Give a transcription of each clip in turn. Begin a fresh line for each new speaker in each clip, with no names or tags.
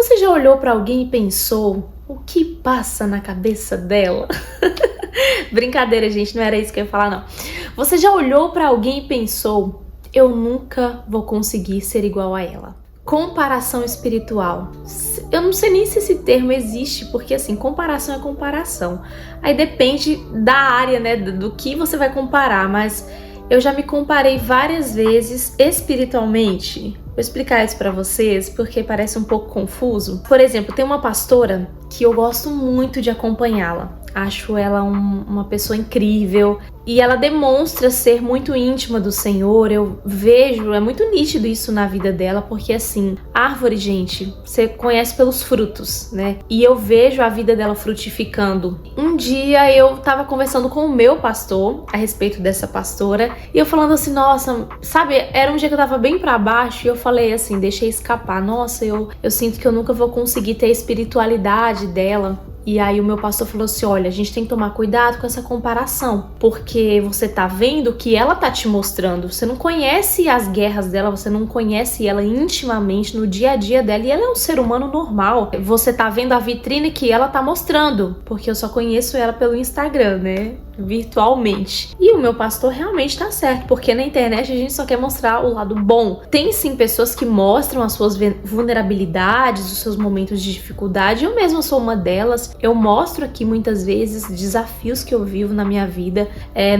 Você já olhou para alguém e pensou o que passa na cabeça dela? Brincadeira, gente, não era isso que eu ia falar, não. Você já olhou para alguém e pensou, eu nunca vou conseguir ser igual a ela? Comparação espiritual. Eu não sei nem se esse termo existe, porque assim, comparação é comparação. Aí depende da área, né, do que você vai comparar, mas eu já me comparei várias vezes espiritualmente. Vou explicar isso pra vocês, porque parece um pouco confuso. Por exemplo, tem uma pastora que eu gosto muito de acompanhá-la. Acho ela uma pessoa incrível e ela demonstra ser muito íntima do Senhor. Eu vejo, é muito nítido isso na vida dela, porque assim, árvore, gente, você conhece pelos frutos, né? E eu vejo a vida dela frutificando. Um dia eu tava conversando com o meu pastor a respeito dessa pastora e eu falando assim, nossa, sabe, era um dia que eu tava bem pra baixo e eu falei assim, deixei escapar, nossa, eu sinto que eu nunca vou conseguir ter a espiritualidade dela. E aí o meu pastor falou assim, olha, a gente tem que tomar cuidado com essa comparação, porque você tá vendo o que ela tá te mostrando, você não conhece as guerras dela, você não conhece ela intimamente no dia a dia dela, e ela é um ser humano normal, você tá vendo a vitrine que ela tá mostrando, porque eu só conheço ela pelo Instagram, né, virtualmente. E o meu pastor realmente tá certo, porque na internet a gente só quer mostrar o lado bom. Tem sim pessoas que mostram as suas vulnerabilidades, os seus momentos de dificuldade, eu mesma sou uma delas. Eu mostro aqui muitas vezes desafios que eu vivo na minha vida,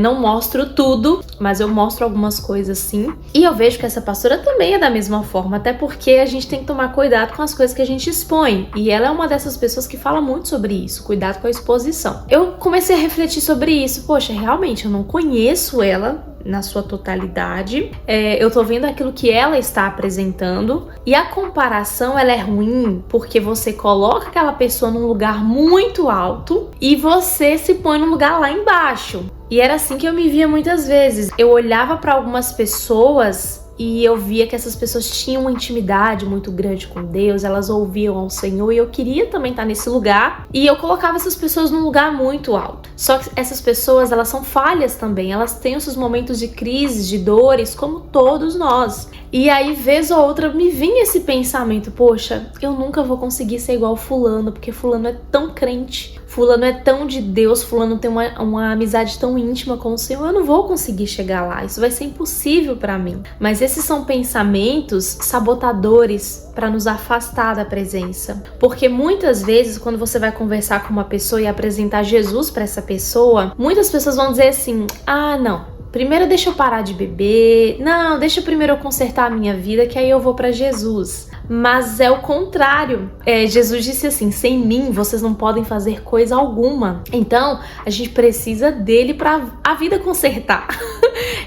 não mostro tudo, mas eu mostro algumas coisas sim. E eu vejo que essa pastora também é da mesma forma, até porque a gente tem que tomar cuidado com as coisas que a gente expõe. E ela é uma dessas pessoas que fala muito sobre isso, cuidado com a exposição. Eu comecei a refletir sobre isso, poxa, realmente eu não conheço ela na sua totalidade, eu tô vendo aquilo que ela está apresentando, e a comparação ela é ruim porque você coloca aquela pessoa num lugar muito alto e você se põe num lugar lá embaixo. E era assim que eu me via muitas vezes. Eu olhava para algumas pessoas e eu via que essas pessoas tinham uma intimidade muito grande com Deus, elas ouviam ao Senhor, e eu queria também estar nesse lugar, e eu colocava essas pessoas num lugar muito alto. Só que essas pessoas, elas são falhas também, elas têm os seus momentos de crise, de dores, como todos nós. E aí, vez ou outra, me vinha esse pensamento, poxa, eu nunca vou conseguir ser igual fulano, porque fulano é tão crente, fulano é tão de Deus, fulano tem uma amizade tão íntima com o Senhor, eu não vou conseguir chegar lá, isso vai ser impossível para mim. Mas esses são pensamentos sabotadores para nos afastar da presença. Porque muitas vezes, quando você vai conversar com uma pessoa e apresentar Jesus para essa pessoa, muitas pessoas vão dizer assim, ah, não, primeiro deixa eu parar de beber, não, deixa primeiro eu consertar a minha vida, que aí eu vou para Jesus. Mas é o contrário. Jesus disse assim, sem mim vocês não podem fazer coisa alguma. Então, a gente precisa dele para a vida consertar.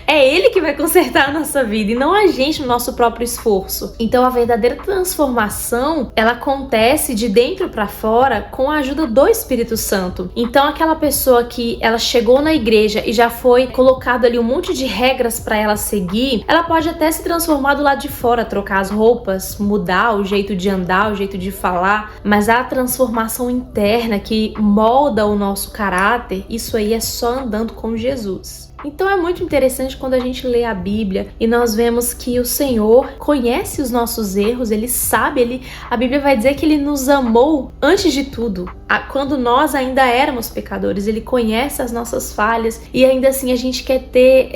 É ele que vai consertar a nossa vida e não a gente no nosso próprio esforço. Então, a verdadeira transformação, ela acontece de dentro para fora com a ajuda do Espírito Santo. Então, aquela pessoa que ela chegou na igreja e já foi colocado ali um monte de regras para ela seguir, ela pode até se transformar do lado de fora, trocar as roupas, mudar o jeito de andar, o jeito de falar, mas a transformação interna que molda o nosso caráter, isso aí é só andando com Jesus. Então é muito interessante quando a gente lê a Bíblia e nós vemos que o Senhor conhece os nossos erros, Ele sabe, a Bíblia vai dizer que Ele nos amou antes de tudo. Quando nós ainda éramos pecadores, Ele conhece as nossas falhas e ainda assim a gente quer ter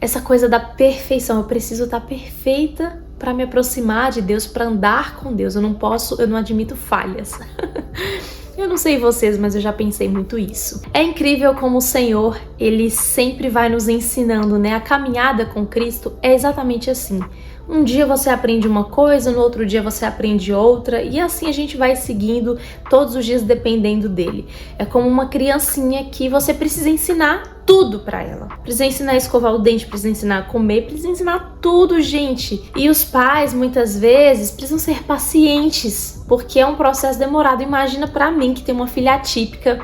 essa coisa da perfeição. Eu preciso estar perfeita para me aproximar de Deus, para andar com Deus. Eu não admito falhas. Eu não sei vocês, mas eu já pensei muito isso. É incrível como o Senhor, Ele sempre vai nos ensinando, né? A caminhada com Cristo é exatamente assim. Um dia você aprende uma coisa, no outro dia você aprende outra, e assim a gente vai seguindo todos os dias dependendo dele. É como uma criancinha que você precisa ensinar tudo pra ela. Precisa ensinar a escovar o dente, precisa ensinar a comer, precisa ensinar tudo, gente. E os pais, muitas vezes, precisam ser pacientes, porque é um processo demorado. Imagina pra mim, que tem uma filha atípica,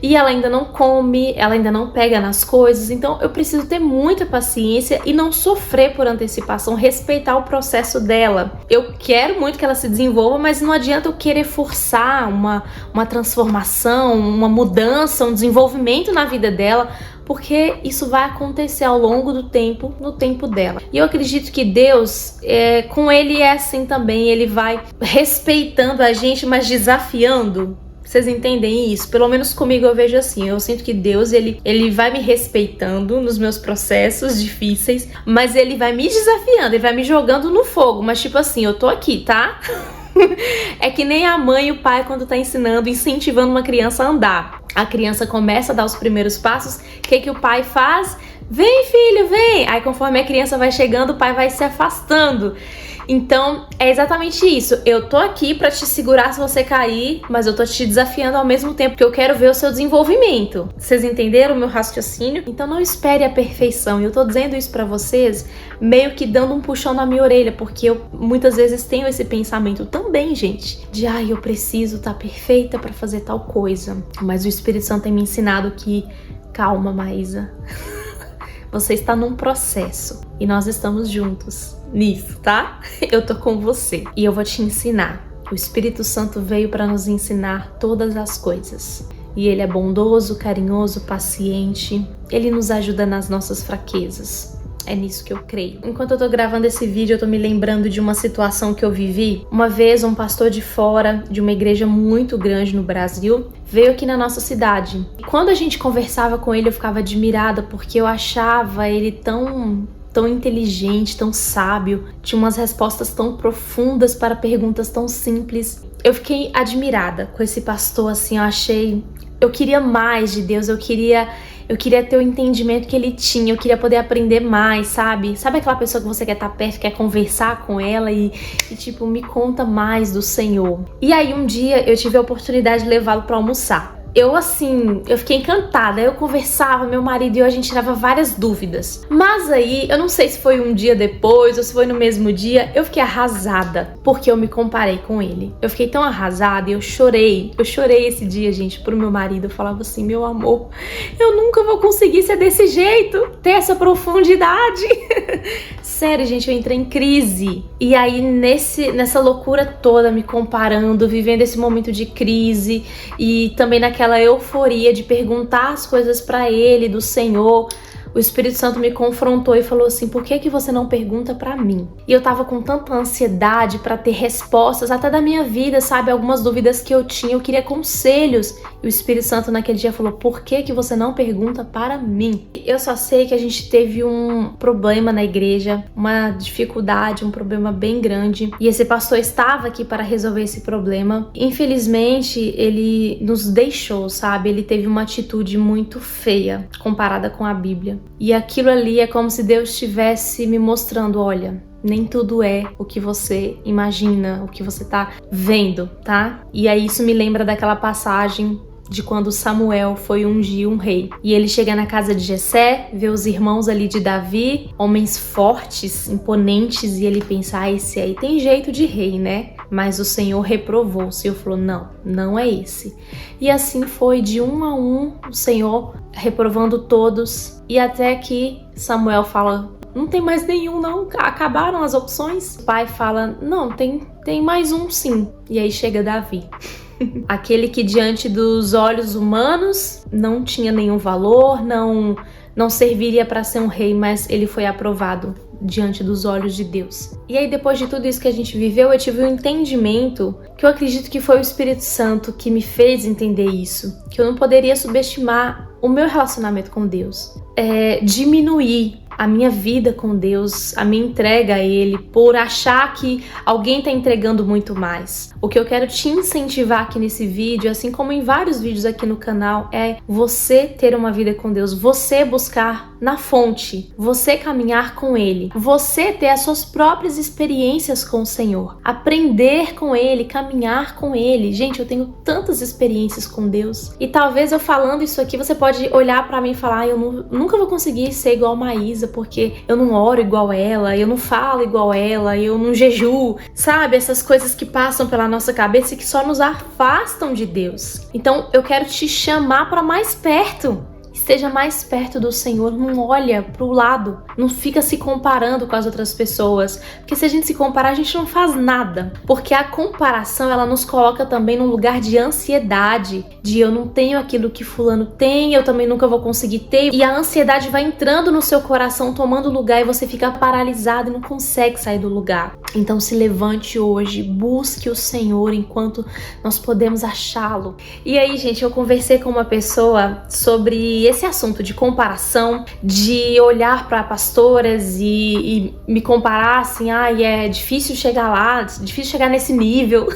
e ela ainda não come, ela ainda não pega nas coisas, então eu preciso ter muita paciência e não sofrer por antecipação, respeitar o processo dela. Eu quero muito que ela se desenvolva, mas não adianta eu querer forçar uma transformação, uma mudança, um desenvolvimento na vida dela, porque isso vai acontecer ao longo do tempo, no tempo dela. E eu acredito que Deus, com ele é assim também, ele vai respeitando a gente, mas desafiando. Vocês entendem isso? Pelo menos comigo eu vejo assim. Eu sinto que Deus, ele vai me respeitando nos meus processos difíceis, mas ele vai me desafiando, ele vai me jogando no fogo. Mas tipo assim, eu tô aqui, tá? É que nem a mãe e o pai quando tá ensinando, incentivando uma criança a andar. A criança começa a dar os primeiros passos, o que o pai faz? Vem, filho, vem! Aí conforme a criança vai chegando, o pai vai se afastando. Então, é exatamente isso. Eu tô aqui pra te segurar se você cair, mas eu tô te desafiando ao mesmo tempo, porque eu quero ver o seu desenvolvimento. Vocês entenderam o meu raciocínio? Então não espere a perfeição. E eu tô dizendo isso pra vocês, meio que dando um puxão na minha orelha, porque eu muitas vezes tenho esse pensamento também, gente, de eu preciso estar perfeita pra fazer tal coisa. Mas o Espírito Santo tem me ensinado que, calma, Maísa, você está num processo e nós estamos juntos nisso, tá? Eu tô com você e eu vou te ensinar. O Espírito Santo veio para nos ensinar todas as coisas. E ele é bondoso, carinhoso, paciente. Ele nos ajuda nas nossas fraquezas. É nisso que eu creio. Enquanto eu tô gravando esse vídeo, eu tô me lembrando de uma situação que eu vivi. Uma vez, um pastor de fora, de uma igreja muito grande no Brasil, veio aqui na nossa cidade. E quando a gente conversava com ele, eu ficava admirada, porque eu achava ele tão inteligente, tão sábio, tinha umas respostas tão profundas para perguntas tão simples. Eu fiquei admirada com esse pastor, assim, eu queria mais de Deus, eu queria ter o entendimento que ele tinha, eu queria poder aprender mais, sabe? Sabe aquela pessoa que você quer estar perto, quer conversar com ela e tipo, me conta mais do Senhor. E aí um dia eu tive a oportunidade de levá-lo para almoçar. Eu fiquei encantada, eu conversava, meu marido e eu, a gente tirava várias dúvidas. Mas aí, eu não sei se foi um dia depois ou se foi no mesmo dia, eu fiquei arrasada, porque eu me comparei com ele. Eu fiquei tão arrasada e eu chorei esse dia, gente, pro meu marido. Eu falava assim, meu amor, eu nunca vou conseguir ser desse jeito, ter essa profundidade. Sério, gente, eu entrei em crise. E aí, nessa loucura toda, me comparando, vivendo esse momento de crise e também naquela euforia de perguntar as coisas pra ele, do Senhor, o Espírito Santo me confrontou e falou assim, por que você não pergunta pra mim? E eu tava com tanta ansiedade pra ter respostas, até da minha vida, sabe? Algumas dúvidas que eu tinha, eu queria conselhos. E o Espírito Santo naquele dia falou, por que você não pergunta para mim? Eu só sei que a gente teve um problema na igreja, uma dificuldade, um problema bem grande. E esse pastor estava aqui para resolver esse problema. Infelizmente, ele nos deixou, sabe? Ele teve uma atitude muito feia comparada com a Bíblia. E aquilo ali é como se Deus estivesse me mostrando, olha, nem tudo é o que você imagina, o que você tá vendo, tá? E aí isso me lembra daquela passagem de quando Samuel foi ungir um rei. E ele chega na casa de Jessé, vê os irmãos ali de Davi, homens fortes, imponentes, e ele pensa, esse aí tem jeito de rei, né? Mas o Senhor reprovou, o Senhor falou, não é esse. E assim foi, de um a um, o Senhor reprovando todos, e até que Samuel fala, não tem mais nenhum não, acabaram as opções. O pai fala, não, tem mais um sim. E aí chega Davi. Aquele que diante dos olhos humanos não tinha nenhum valor, não serviria para ser um rei, mas ele foi aprovado diante dos olhos de Deus. E aí depois de tudo isso que a gente viveu, eu tive um entendimento que eu acredito que foi o Espírito Santo que me fez entender isso, que eu não poderia subestimar o meu relacionamento com Deus, diminuir a minha vida com Deus, a minha entrega a Ele, por achar que alguém está entregando muito mais. O que eu quero te incentivar aqui nesse vídeo, assim como em vários vídeos aqui no canal, é você ter uma vida com Deus, você buscar na fonte, você caminhar com Ele, você ter as suas próprias experiências com o Senhor, aprender com Ele, caminhar com Ele. Gente, eu tenho tantas experiências com Deus e talvez eu falando isso aqui, você pode olhar pra mim e falar, eu nunca vou conseguir ser igual a Maísa, porque eu não oro igual ela, eu não falo igual ela, eu não jejuo, sabe? Essas coisas que passam pela nossa cabeça e que só nos afastam de Deus. Então eu quero te chamar para mais perto. Esteja mais perto do Senhor, não olha pro lado, não fica se comparando com as outras pessoas, porque se a gente se comparar, a gente não faz nada, porque a comparação, ela nos coloca também num lugar de ansiedade, de eu não tenho aquilo que fulano tem, eu também nunca vou conseguir ter, e a ansiedade vai entrando no seu coração, tomando lugar, e você fica paralisado e não consegue sair do lugar. Então se levante hoje, busque o Senhor enquanto nós podemos achá-lo. E aí, gente, eu conversei com uma pessoa sobre esse assunto de comparação, de olhar para pastoras e me comparar assim, é difícil chegar lá, difícil chegar nesse nível.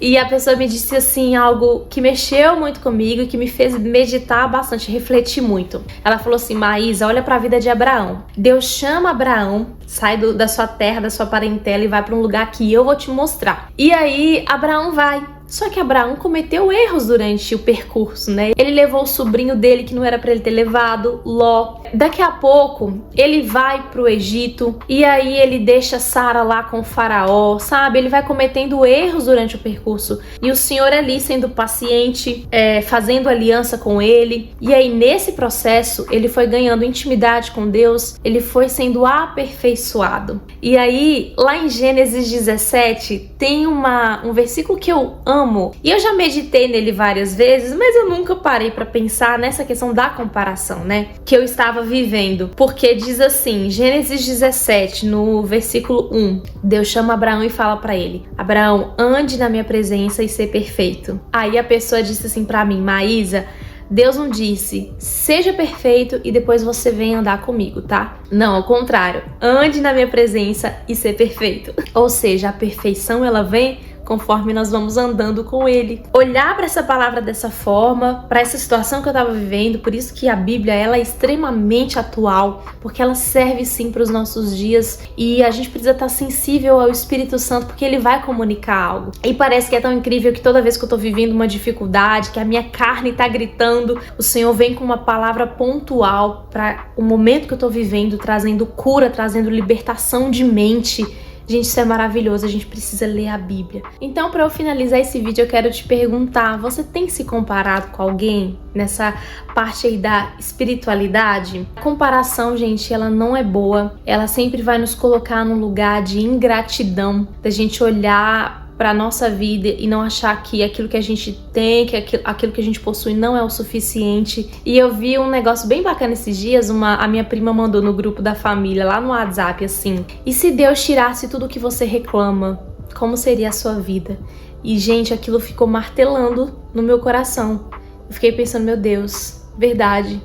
E a pessoa me disse assim, algo que mexeu muito comigo, que me fez meditar bastante, refletir muito. Ela falou assim: Maísa, olha para a vida de Abraão. Deus chama Abraão, sai da sua terra, da sua parentela e vai para um lugar que eu vou te mostrar. E aí Abraão vai. Só que Abraão cometeu erros durante o percurso, né? Ele levou o sobrinho dele que não era para ele ter levado, Ló. Daqui a pouco, ele vai pro Egito e aí ele deixa Sara lá com o faraó, sabe? Ele vai cometendo erros durante o percurso. E o Senhor ali sendo paciente, fazendo aliança com ele. E aí nesse processo, ele foi ganhando intimidade com Deus, ele foi sendo aperfeiçoado. E aí, lá em Gênesis 17, tem um versículo que eu amo. E eu já meditei nele várias vezes, mas eu nunca parei para pensar nessa questão da comparação, né? Que eu estava vivendo. Porque diz assim, Gênesis 17, no versículo 1, Deus chama Abraão e fala para ele: Abraão, ande na minha presença e ser perfeito. Aí a pessoa disse assim para mim: Maísa, Deus não disse, seja perfeito e depois você vem andar comigo, tá? Não, ao contrário, ande na minha presença e ser perfeito. Ou seja, a perfeição ela vem conforme nós vamos andando com ele. Olhar para essa palavra dessa forma, para essa situação que eu estava vivendo, por isso que a Bíblia ela é extremamente atual, porque ela serve sim para os nossos dias e a gente precisa estar sensível ao Espírito Santo, porque ele vai comunicar algo. E parece que é tão incrível que toda vez que eu estou vivendo uma dificuldade, que a minha carne está gritando, o Senhor vem com uma palavra pontual para o momento que eu estou vivendo, trazendo cura, trazendo libertação de mente. Gente, isso é maravilhoso, a gente precisa ler a Bíblia. Então, para eu finalizar esse vídeo, eu quero te perguntar, você tem se comparado com alguém nessa parte aí da espiritualidade? A comparação, gente, ela não é boa. Ela sempre vai nos colocar num lugar de ingratidão, da gente olhar para nossa vida e não achar que aquilo que a gente tem, que aquilo que a gente possui não é o suficiente. E eu vi um negócio bem bacana esses dias, a minha prima mandou no grupo da família, lá no WhatsApp, assim: e se Deus tirasse tudo que você reclama, como seria a sua vida? E, gente, aquilo ficou martelando no meu coração. Eu fiquei pensando, meu Deus, verdade.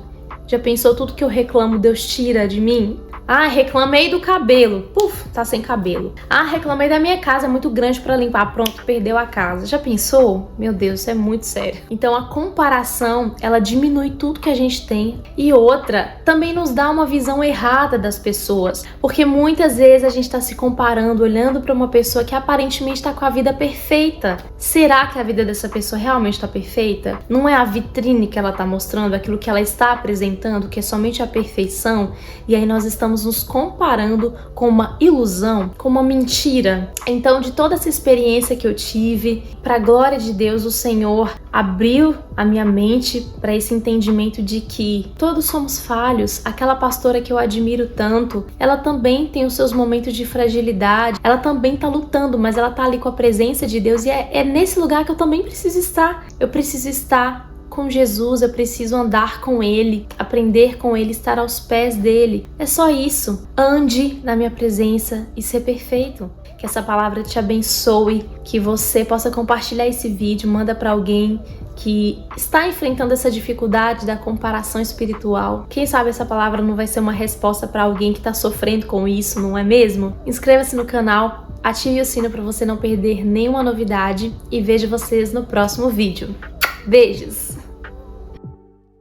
Já pensou tudo que eu reclamo, Deus tira de mim? Reclamei do cabelo. Puf, tá sem cabelo. Reclamei da minha casa, é muito grande pra limpar. Pronto, perdeu a casa. Já pensou? Meu Deus, isso é muito sério. Então a comparação, ela diminui tudo que a gente tem. E outra, também nos dá uma visão errada das pessoas. Porque muitas vezes a gente tá se comparando, olhando pra uma pessoa que aparentemente tá com a vida perfeita. Será que a vida dessa pessoa realmente tá perfeita? Não é a vitrine que ela tá mostrando, aquilo que ela está apresentando, que é somente a perfeição? E aí nós estamos nos comparando com uma ilusão, com uma mentira. Então, de toda essa experiência que eu tive, para a glória de Deus, o Senhor abriu a minha mente para esse entendimento de que todos somos falhos. Aquela pastora que eu admiro tanto, ela também tem os seus momentos de fragilidade, ela também tá lutando, mas ela tá ali com a presença de Deus e é nesse lugar que eu também preciso estar. Eu preciso estar com Jesus, eu preciso andar com Ele, aprender com Ele, estar aos pés dEle. É só isso. Ande na minha presença e ser perfeito. Que essa palavra te abençoe, que você possa compartilhar esse vídeo, manda para alguém que está enfrentando essa dificuldade da comparação espiritual. Quem sabe essa palavra não vai ser uma resposta para alguém que está sofrendo com isso, não é mesmo? Inscreva-se no canal, ative o sino para você não perder nenhuma novidade e vejo vocês no próximo vídeo. Beijos!